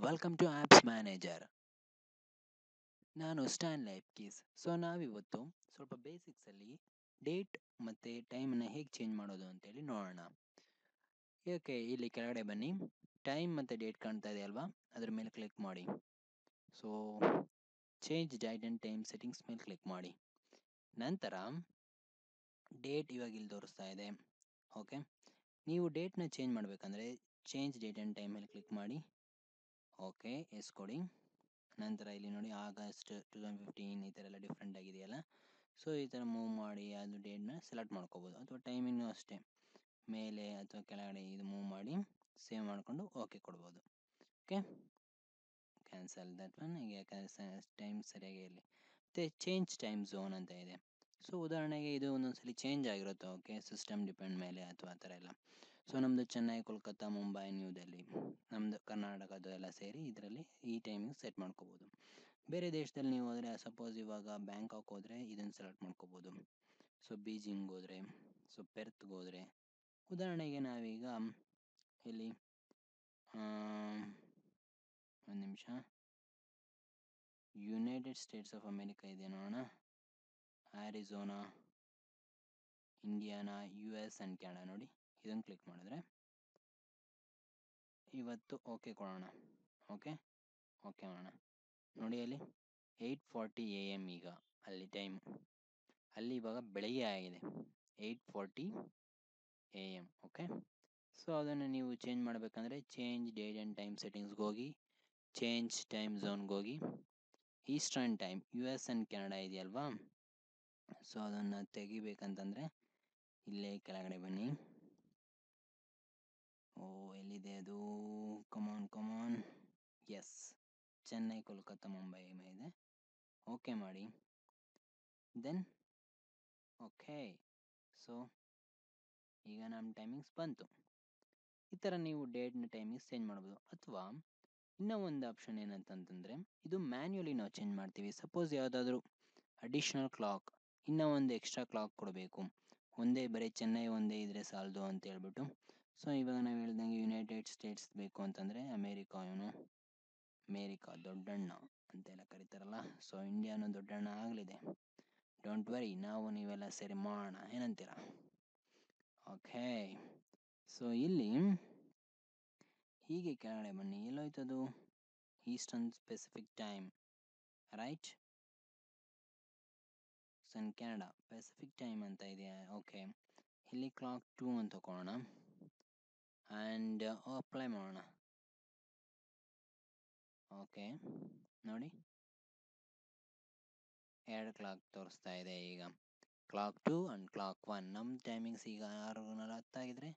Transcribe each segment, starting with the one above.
Welcome to apps manager. ನಾನು ಸ್ಟ್ಯಾನ್ ಲೈಫ್ಕೀಸ್. ನಾವಿವತ್ತು ಸ್ವಲ್ಪ ಬೇಸಿಕ್ಸಲ್ಲಿ ಡೇಟ್ ಮತ್ತು ಟೈಮನ್ನು ಹೇಗೆ ಚೇಂಜ್ ಮಾಡೋದು ಅಂತೇಳಿ ನೋಡೋಣ. ಓಕೆ, ಇಲ್ಲಿ ಕೆಳಗಡೆ ಬನ್ನಿ. ಟೈಮ್ ಮತ್ತು ಡೇಟ್ ಕಾಣ್ತಾ ಇದೆ ಅಲ್ವಾ, ಅದ್ರ ಮೇಲೆ ಕ್ಲಿಕ್ ಮಾಡಿ. Change date and time settings ಮೇಲೆ ಕ್ಲಿಕ್ ಮಾಡಿ. ನಂತರ ಡೇಟ್ ಇವಾಗ ಇಲ್ಲಿ ತೋರಿಸ್ತಾ ಇದೆ. ಓಕೆ, ನೀವು ಡೇಟ್ನ ಚೇಂಜ್ ಮಾಡಬೇಕಂದ್ರೆ ಚೇಂಜ್ ಡೇಟ್ ಆ್ಯಂಡ್ ಟೈಮ್ ಮೇಲೆ ಕ್ಲಿಕ್ ಮಾಡಿ. ಓಕೆ, ಎಸ್ ಕೊಡಿ. ನಂತರ ಇಲ್ಲಿ ನೋಡಿ ಆಗಸ್ಟ್ 2015 ಈ ಥರ ಎಲ್ಲ ಡಿಫ್ರೆಂಟ್ ಆಗಿದೆಯಲ್ಲ. ಈ ಥರ ಮೂವ್ ಮಾಡಿ ಅದು ಡೇಟ್ನ ಸೆಲೆಕ್ಟ್ ಮಾಡ್ಕೋಬೋದು, ಅಥವಾ ಟೈಮಿಂಗು ಅಷ್ಟೇ, ಮೇಲೆ ಅಥವಾ ಕೆಳಗಡೆ ಇದು ಮೂವ್ ಮಾಡಿ ಸೇವ್ ಮಾಡಿಕೊಂಡು ಓಕೆ ಕೊಡ್ಬೋದು. Okay, cancel that one. ಯಾಕಂದರೆ ಟೈಮ್ ಸರಿಯಾಗಿ ಇರಲಿ. ಮತ್ತು ಚೇಂಜ್ ಟೈಮ್ ಝೋನ್ ಅಂತ ಇದೆ. ಉದಾಹರಣೆಗೆ ಇದು ಒಂದೊಂದ್ಸಲಿ ಚೇಂಜ್ ಆಗಿರುತ್ತೆ. ಓಕೆ, ಸಿಸ್ಟಮ್ ಡಿಪೆಂಡ್ ಮೇಲೆ ಅಥವಾ ಆ ಥರ ಎಲ್ಲ. ನಮ್ಮದು ಚೆನ್ನೈ, ಕೋಲ್ಕತ್ತಾ, ಮುಂಬೈ, ನ್ಯೂ ಡೆಲ್ಲಿ, ನಮ್ಮದು ಕರ್ನಾಟಕದ್ದು ಎಲ್ಲ ಸೇರಿ ಇದರಲ್ಲಿ ಈ ಟೈಮಿಂಗ್ ಸೆಟ್ ಮಾಡ್ಕೋಬೋದು. ಬೇರೆ ದೇಶದಲ್ಲಿ ನೀವು ಹೋದರೆ, ಸಪೋಸ್ ಇವಾಗ ಬ್ಯಾಂಕಾಕ್ ಹೋದರೆ ಇದನ್ನು ಸೆಲೆಕ್ಟ್ ಮಾಡ್ಕೋಬೋದು. ಬೀಜಿಂಗ್ ಹೋದರೆ, ಪೆರ್ತ್ಗೆ ಹೋದರೆ, ಉದಾಹರಣೆಗೆ ನಾವೀಗ ಇಲ್ಲಿ ಒಂದು ನಿಮಿಷ, ಯುನೈಟೆಡ್ ಸ್ಟೇಟ್ಸ್ ಆಫ್ ಅಮೇರಿಕಾ ಇದೆ ನೋಡೋಣ. ಆರಿಜೋನಾ, ಇಂಡಿಯಾನಾ, US ಆ್ಯಂಡ್ ಕೆನಡಾ ನೋಡಿ, ಇದನ್ನು ಕ್ಲಿಕ್ ಮಾಡಿದ್ರೆ ಇವತ್ತು ಓಕೆ ಕೊಡೋಣ. ಓಕೆ ಮಾಡೋಣ ನೋಡಿ. ಅಲ್ಲಿ 8:40 AM ಈಗ ಅಲ್ಲಿ ಟೈಮ್, ಅಲ್ಲಿ ಇವಾಗ ಬೆಳಗ್ಗೆ ಆಗಿದೆ 8:40 AM. ಓಕೆ, ಅದನ್ನು ನೀವು ಚೇಂಜ್ ಮಾಡಬೇಕಂದ್ರೆ ಚೇಂಜ್ ಡೇಟ್ ಆ್ಯಂಡ್ ಟೈಮ್ ಸೆಟ್ಟಿಂಗ್ಸ್ಗೆ ಹೋಗಿ, ಚೇಂಜ್ ಟೈಮ್ ಝೋನ್ಗೆ ಹೋಗಿ, eastern time US and Canada ಇದೆಯಲ್ವಾ, ಅದನ್ನು ತೆಗಿಬೇಕಂತಂದರೆ ಇಲ್ಲೇ ಕೆಳಗಡೆ ಬನ್ನಿ. ಎಲ್ಲಿದೆ ಅದು? ಕಮಾನ್. ಎಸ್, ಚೆನ್ನೈ, ಕೋಲ್ಕತ್ತಾ, ಮುಂಬೈ ಇದೆ. ಓಕೆ ಮಾಡಿ. ದೆನ್ ಓಕೆ, ಈಗ ನಮ್ಮ ಟೈಮಿಂಗ್ಸ್ ಬಂತು. ಈ ಥರ ನೀವು ಡೇಟ್ನ ಟೈಮಿಂಗ್ಸ್ ಚೇಂಜ್ ಮಾಡ್ಬೋದು. ಅಥವಾ ಇನ್ನೂ ಒಂದು ಆಪ್ಷನ್ ಏನಂತಂತಂದರೆ, ಇದು ಮ್ಯಾನ್ಯುಯಲಿ ನಾವು ಚೇಂಜ್ ಮಾಡ್ತೀವಿ. ಸಪೋಸ್ ಯಾವುದಾದ್ರೂ ಅಡಿಷ್ನಲ್ ಕ್ಲಾಕ್, ಇನ್ನೂ ಒಂದು ಎಕ್ಸ್ಟ್ರಾ ಕ್ಲಾಕ್ ಕೊಡಬೇಕು, ಬರೀ ಚೆನ್ನೈ ಒಂದೇ ಇದ್ರೆ ಸಾಲದು ಅಂತ ಹೇಳ್ಬಿಟ್ಟು. ಇವಾಗ ನಾವು ಹೇಳ್ದಂಗೆ ಯುನೈಟೆಡ್ ಸ್ಟೇಟ್ಸ್ ಬೇಕು ಅಂತಂದರೆ ಅಮೇರಿಕಾ ದೊಡ್ಡಣ್ಣ ಅಂತೆಲ್ಲ ಕರೀತಾರಲ್ಲ, ಇಂಡಿಯಾನು ದೊಡ್ಡಣ್ಣ ಆಗಲಿದೆ. ಡೋಂಟ್ ವರಿ, ನೀವೆಲ್ಲ ಸೇರಿ ಮಾಡೋಣ, ಏನಂತೀರ? ಓಕೆ, ಇಲ್ಲಿ ಹೀಗೆ ಕೆಳಗಡೆ ಬನ್ನಿ. ಎಲ್ಲೋಯ್ತದು? Eastern Pacific time, right? Canada Pacific time ಅಂತ ಇದೆಯಾ? ಓಕೆ, ಇಲ್ಲಿ ಕ್ಲಾಕ್ 2 ಅಂತ ತಗೊಳ್ಳೋಣ ಆ್ಯಂಡ್ ಅಪ್ಲೈ ಮಾಡೋಣ. ಓಕೆ ನೋಡಿ, 2 ಕ್ಲಾಕ್ ತೋರಿಸ್ತಾ ಇದೆ. ಈಗ ಕ್ಲಾಕ್ 2 ಆ್ಯಂಡ್ ಕ್ಲಾಕ್ 1. ನಮ್ಮ ಟೈಮಿಂಗ್ಸ್ ಈಗ 6:40 ಆಗಿದ್ರೆ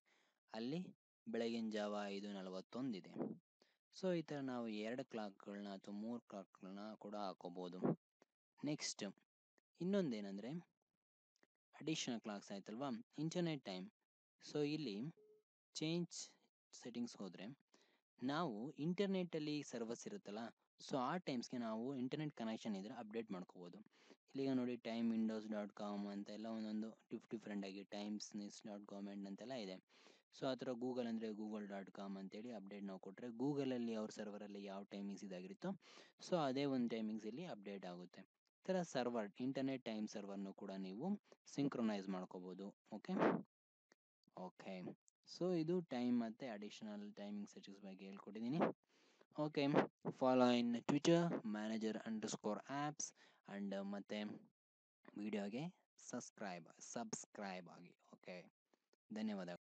ಅಲ್ಲಿ ಬೆಳಗಿನ ಜಾವ 5:41 ಇದೆ. ಈ ಥರ ನಾವು 2 ಕ್ಲಾಕ್ಗಳನ್ನ ಅಥವಾ 3 ಕ್ಲಾಕ್ಗಳನ್ನ ಕೂಡ ಹಾಕೋಬೋದು. ನೆಕ್ಸ್ಟ್ ಇನ್ನೊಂದೇನೆಂದರೆ ಅಡಿಷನಲ್ ಕ್ಲಾಕ್ಸ್ ಆಯ್ತಲ್ವಾ, ಇಂಟರ್ನೆಟ್ ಟೈಮ್. ಇಲ್ಲಿ ಚೇಂಜ್ ಸೆಟ್ಟಿಂಗ್ಸ್ ಹೋದರೆ ನಾವು ಇಂಟರ್ನೆಟ್ಟಲ್ಲಿ ಸರ್ವರ್ಸ್ ಇರುತ್ತಲ್ಲ, ಆ ಟೈಮ್ಸ್ಗೆ ನಾವು ಇಂಟರ್ನೆಟ್ ಕನೆಕ್ಷನ್ ಇದ್ದರೆ ಅಪ್ಡೇಟ್ ಮಾಡ್ಕೋಬೋದು. ಇಲ್ಲಿಗ ನೋಡಿ, timewindows.com ಅಂತೆಲ್ಲ ಒಂದೊಂದು ಡಿಫ್ರೆಂಟ್ ಆಗಿ timesnews.com ಅಂತೆಲ್ಲ ಇದೆ. ಆ ಥರ ಗೂಗಲ್ ಅಂದರೆ google.com ಅಂತೇಳಿ ಅಪ್ಡೇಟ್ ನಾವು ಕೊಟ್ಟರೆ, ಗೂಗಲಲ್ಲಿ ಅವ್ರ ಸರ್ವರಲ್ಲಿ ಯಾವ ಟೈಮಿಂಗ್ಸ್ ಇದಾಗಿರುತ್ತೋ ಅದೇ ಒಂದು ಟೈಮಿಂಗ್ಸ್ ಇಲ್ಲಿ ಅಪ್ಡೇಟ್ ಆಗುತ್ತೆ. ಈ ಥರ ಸರ್ವರ್, ಇಂಟರ್ನೆಟ್ ಟೈಮ್ ಸರ್ವರ್ನು ಕೂಡ ನೀವು ಸಿಂಕ್ರೊನೈಸ್ ಮಾಡ್ಕೋಬೋದು. ಓಕೆ, ಇದು ಟೈಮ್ ಮತ್ತು ಅಡಿಷನಲ್ ಟೈಮಿಂಗ್ ಸೆಟ್ಟಿಂಗ್ಸ್ ಬಗ್ಗೆ ಹೇಳ್ಕೊಟ್ಟಿದ್ದೀನಿ. Okay, follow in Twitter manager_apps and ಮತ್ತು ವಿಡಿಯೋಗೆ ಸಬ್ಸ್ಕ್ರೈಬ್ ಆಗಿ. ಓಕೆ, ಧನ್ಯವಾದಗಳು.